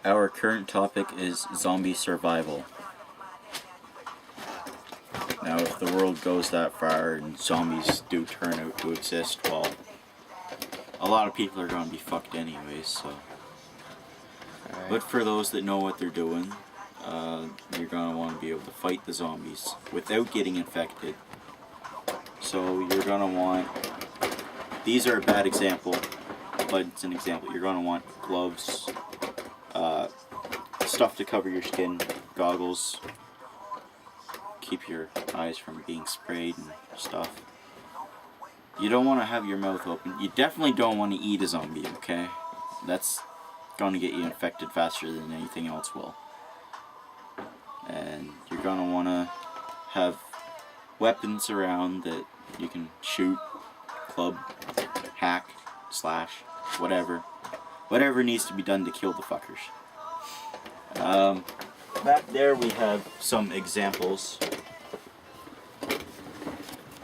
Our current topic is zombie survival. Now, if the world goes that far and zombies do turn out to exist, well, a lot of people are going to be fucked anyways, so. Alright. But for those that know what they're doing, you're going to want to be able to fight the zombies without getting infected. So you're going to want, these are a bad example, but it's an example. You're going to want gloves, stuff to cover your skin, goggles, keep your eyes from being sprayed and stuff. You don't want to have your mouth open. You definitely don't want to eat a zombie, okay? That's going to get you infected faster than anything else will. And you're going to want to have weapons around that you can shoot, club, hack, slash, whatever. Whatever needs to be done to kill the fuckers. Back there we have some examples.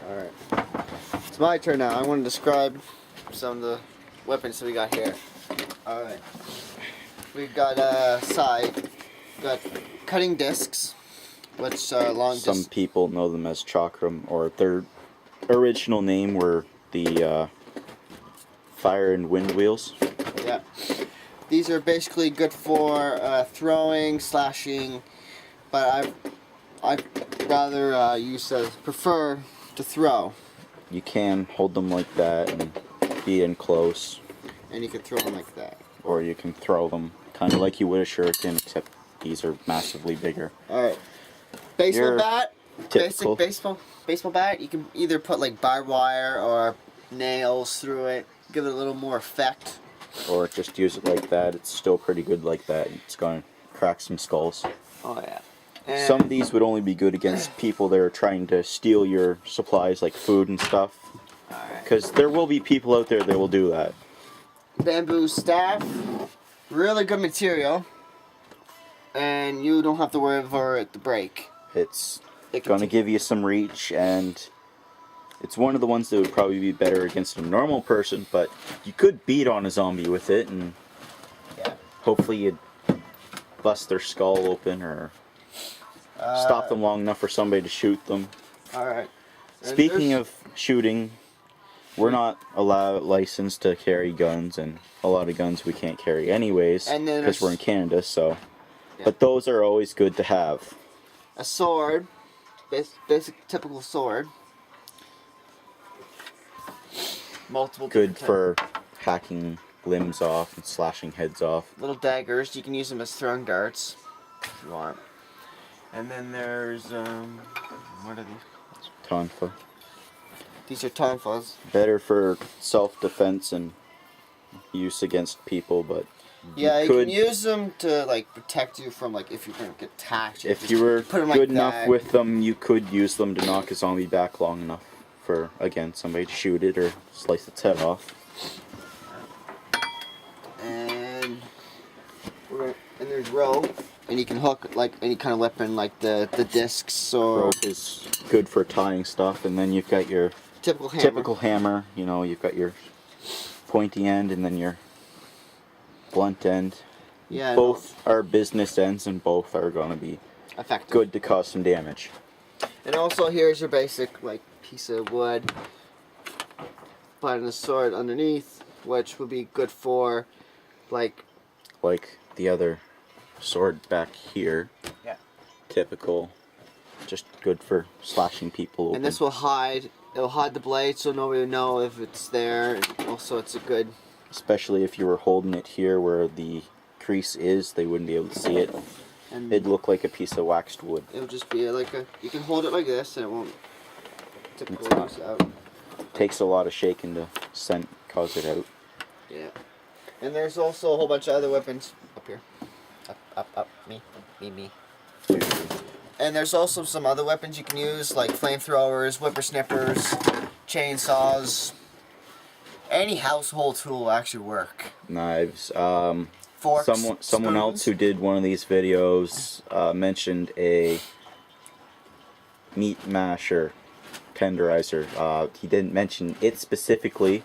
Alright. It's my turn now. I want to describe some of the weapons that we got here. Alright. We've got we've got cutting discs, which long Some people know them as chakram, or their original name were the fire and wind wheels. Yeah. These are basically good for throwing, slashing, but I'd rather prefer to throw. You can hold them like that and be in close. And you can throw them like that. Or you can throw them kind of like you would a shuriken, except these are massively bigger. Alright. Baseball bat. Typical. Basic baseball bat. You can either put like barbed wire or nails through it. Give it a little more effect. Or just use it like that. It's still pretty good like that. It's going to crack some skulls. Oh yeah. And some of these would only be good against people that are trying to steal your supplies like food and stuff. Because there will be people out there that will do that. Bamboo staff. Really good material. And you don't have to worry for it to break. It's going to give you some reach, and it's one of the ones that would probably be better against a normal person, but you could beat on a zombie with it, and hopefully you'd bust their skull open or stop them long enough for somebody to shoot them. Alright. Speaking of shooting, we're not licensed to carry guns, and a lot of guns we can't carry anyways, because we're in Canada, so. Yeah. But those are always good to have. A sword, basic typical sword. Multiple. Good for hacking limbs off and slashing heads off. Little daggers, you can use them as throwing darts if you want. And then there's what are these? Tonfa. These are tonfas. Better for self-defense and use against people, but yeah, you can use them to like protect you from like if you're gonna get attacked. If you were good enough with them, you could use them to knock a zombie back long enough for, again, somebody to shoot it or slice its head off. And there's rope, and you can hook like any kind of weapon, like the discs or. Rope is good for tying stuff, and then you've got your typical hammer. You know, you've got your pointy end and then your blunt end. Yeah. Both are business ends, and both are going to be effective. Good to cause some damage. And also, here's your basic like piece of wood, putting a sword underneath, which would be good for like the other sword back here. Yeah. Typical. Just good for slashing people open. And this will hide. It'll hide the blade, so nobody will know if it's there. And also, it's a good. Especially if you were holding it here where the crease is, they wouldn't be able to see it. And it'd look like a piece of waxed wood. It'll just be like a. You can hold it like this, and it won't typically use out. Takes a lot of shaking to cause it out. Yeah. And there's also a whole bunch of other weapons up here. Up, me. And there's also some other weapons you can use, like flamethrowers, whippersnippers, chainsaws. Any household tool will actually work. Knives. Forks. Someone else who did one of these videos mentioned a meat masher, tenderizer. He didn't mention it specifically.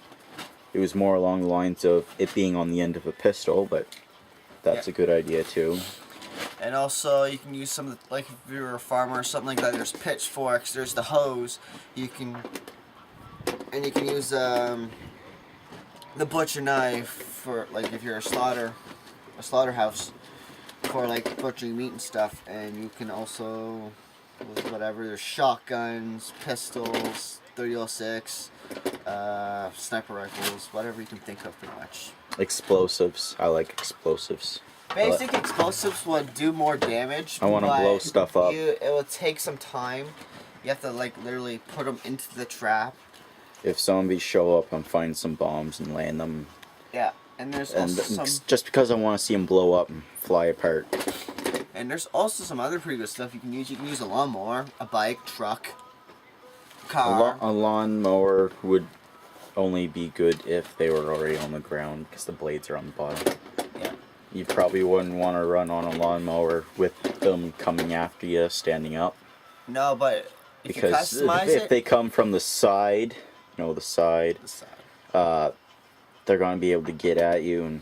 It was more along the lines of it being on the end of a pistol, but That's a good idea too. And also, you can use some of the, like if you're a farmer or something like that, there's pitchforks, there's the hose. You can use the butcher knife for like if you're a slaughterhouse for like butchering meat and stuff. And you can also whatever. There's shotguns, pistols, 30-06, sniper rifles, whatever you can think of, pretty much. Explosives. I like explosives. Basic explosives would do more damage. I want to blow stuff up. It will take some time. You have to like literally put them into the trap. If zombies show up, I'm finding some bombs and laying them. Yeah, and there's also some. Just because I want to see them blow up and fly apart. And there's also some other pretty good stuff you can use. You can use a lawnmower, a bike, truck, car. A lawnmower would only be good if they were already on the ground because the blades are on the bottom. Yeah. You probably wouldn't want to run on a lawnmower with them coming after you standing up. No, but if because you customize if they come from the side, the side. They're going to be able to get at you,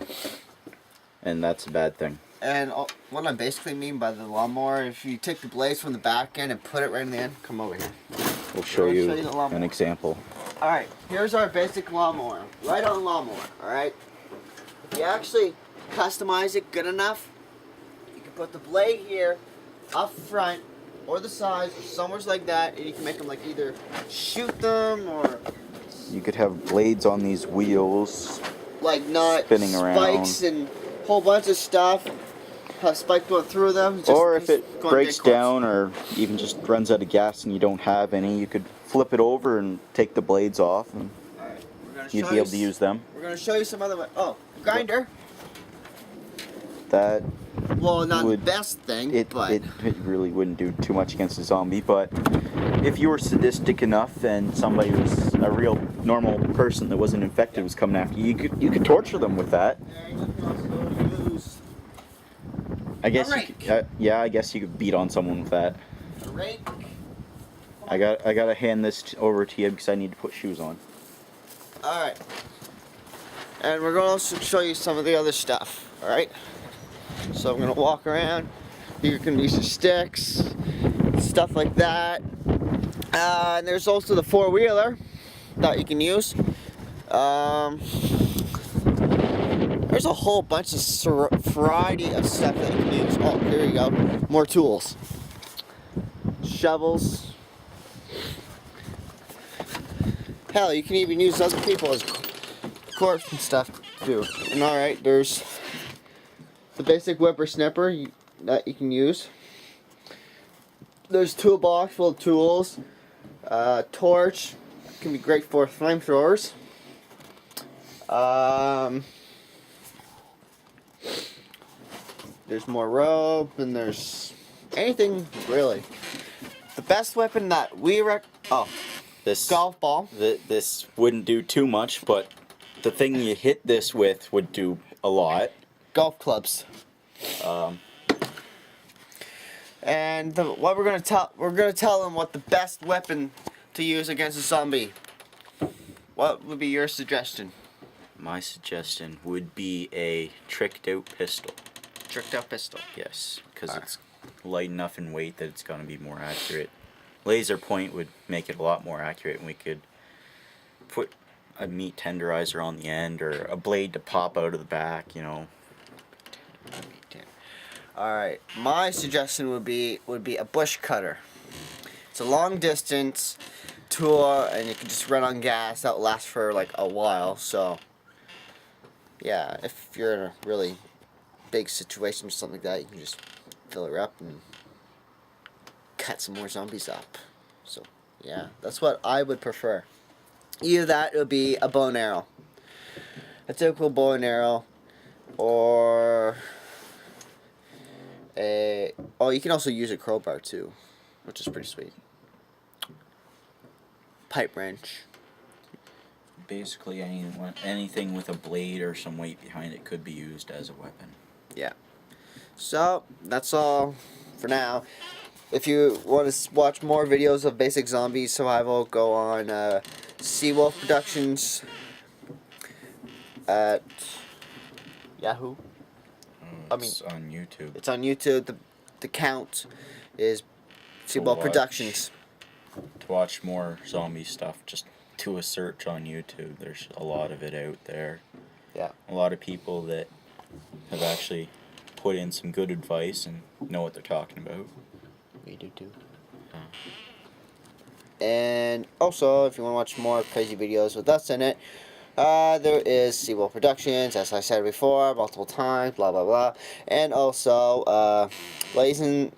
and that's a bad thing. And what I basically mean by the lawnmower, if you take the blades from the back end and put it right in the end, come over here. We'll show you an example. Alright, here's our basic lawnmower. Right on lawnmower, alright? If you actually customize it good enough, you can put the blade here, up front, or the sides, or somewhere like that, and you can make them like either shoot them or... You could have blades on these wheels. Like not spinning around. Spikes and a whole bunch of stuff. Have spike going through them. Or if it breaks down or even just runs out of gas and you don't have any, you could flip it over and take the blades off, and you'd be able to use them. We're going to show you some other... Oh, grinder. That... Well, not the best thing, but... It really wouldn't do too much against a zombie, but if you were sadistic enough and somebody was a real normal person that wasn't infected was coming after you, you could torture them with that. I guess I guess you could beat on someone with that. A rake. I gotta hand this over to you because I need to put shoes on. All right. And we're going to also show you some of the other stuff. All right. So I'm gonna walk around. You can use your sticks, stuff like that. And there's also the four-wheeler that you can use. There's a whole bunch of variety of stuff that you can use. Oh, here you go. More tools. Shovels. Hell, you can even use other people as corpse and stuff too. And alright, there's the basic whippersnapper that you can use. There's a toolbox full of tools. Torch can be great for flamethrowers. There's more rope, and there's anything really. The best weapon that we this golf ball. This wouldn't do too much, but the thing you hit this with would do a lot. Golf clubs. And what we're gonna tell them what the best weapon to use against a zombie. What would be your suggestion? My suggestion would be a tricked out pistol. Tricked out pistol. Yes, because it's light enough in weight that it's going to be more accurate. Laser point would make it a lot more accurate, and we could put a meat tenderizer on the end or a blade to pop out of the back, Alright, my suggestion would be a bush cutter. It's a long distance tool, and you can just run on gas. That'll last for like a while. So yeah, if you're in a really big situation or something like that, you can just fill her up and cut some more zombies up. So yeah, that's what I would prefer. Either that, it would be a bow and arrow, a typical bow and arrow, or you can also use a crowbar too, which is pretty sweet. Pipe wrench. Basically anything with a blade or some weight behind it could be used as a weapon. Yeah. So that's all for now. If you want to watch more videos of basic zombie survival, go on Seawolf Productions at Yahoo. It's on YouTube. It's on YouTube. The count is Seaball Productions. To watch more zombie stuff, just do a search on YouTube. There's a lot of it out there. Yeah. A lot of people that have actually put in some good advice and know what they're talking about. We do too. And also, if you want to watch more crazy videos with us in it, there is Seawolf Productions, as I said before, multiple times, blah blah blah. And also, Blazing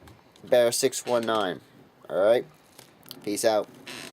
Bear 619. Alright? Peace out.